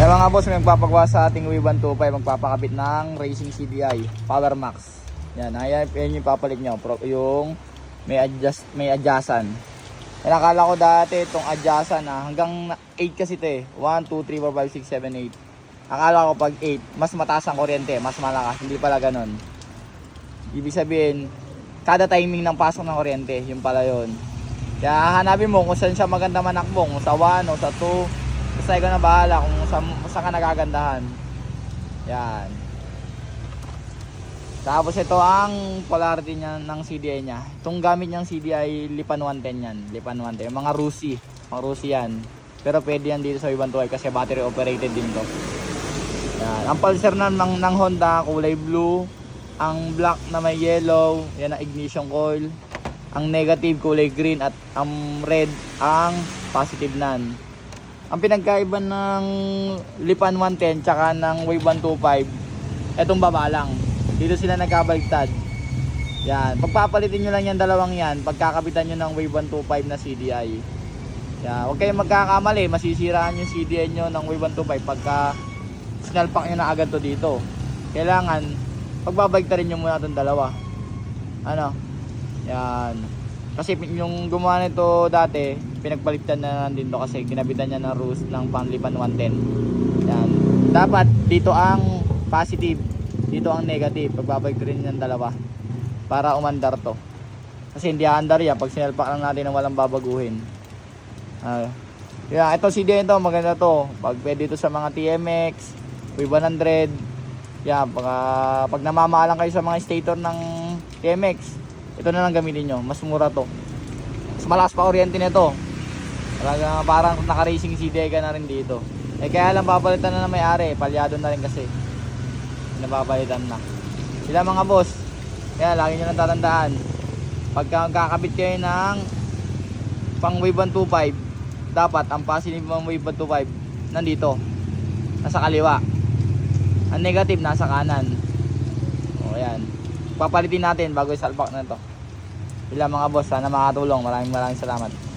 Kaya mga boss, may magpapagawa sa ating Wave 125, magpapakabit ng Racing CDI Power Max. Yan, ayan yung papalit nyo, yung may adjustan. Yan, akala ko dati itong adjustan hanggang 8 kasi ito eh. 1, 2, 3, 4, 5, 6, 7, 8. Akala ko pag 8, mas mataas ang kuryente, mas malakas. Hindi pala ganun. Ibig sabihin, kada timing ng pasok ng kuryente, yung pala yun. Kaya hanapin mo kung saan siya maganda manakbo, kung sa 1 o sa 2. Basta ikaw na bahala kung saan ka nagagandahan. Yan. Tapos ito ang polarity niya ng CDI niya. Itong gamit niyang CDI Lipan 110 yan. Lipan 110. Yung mga Rusi. Mga Rusi yan. Pero pwede yan dito sa Wave 125 kasi battery operated din to. Yan. Ang pulser ng Honda kulay blue. Ang black na may yellow. Yan ang ignition coil. Ang negative kulay green. At ang red ang positive nan. Ang pinagkaiba ng Lipan 110 tsaka ng Wave 125, etong baba lang. Dito sila nagkabaliktad. Yan. Pagpapalitin nyo lang yan, dalawang yan. Pagkakabitan nyo ng Wave 125 na CDI. Yan. Huwag kayong magkakamali. Masisiraan yung CDI nyo ng Wave 125 pagka sinalpak nyo na agad to dito. Kailangan, pagbabaliktarin nyo muna itong dalawa. Ano? Yan. Kasi yung gumawa nito dati, pinagpalitan na din to kasi kinabitan niya ng rules ng Panlipan 110. Yan. Dapat dito ang positive, dito ang negative. Pagbabalik rin yung dalawa para umandar to. Kasi hindi aandar yan pag sinalpak lang natin ng walang babaguhin. Yeah, ito CDI ito, maganda to. Pag pwede ito sa mga TMX, V100. Yan, pag namamahalan kayo sa mga stator ng TMX, ito na lang gamitin nyo, mas mura to. Mas malakas pa kuryente nito. Parang naka-racing CDI ka na rin dito. Eh kaya lang papalitan na ng may-ari, palyado na rin kasi. Napapalitan na. Sila mga boss. Kaya lagi nyo lang tatandaan. Pagka kakabit kayo ng pang Wave 125, dapat ang positive ng Wave 125 nandito. Nasa kaliwa. Ang negative nasa kanan. O yan. Papalitin natin bago isalpak na to. Sila mga boss, sana makatulong. Maraming salamat.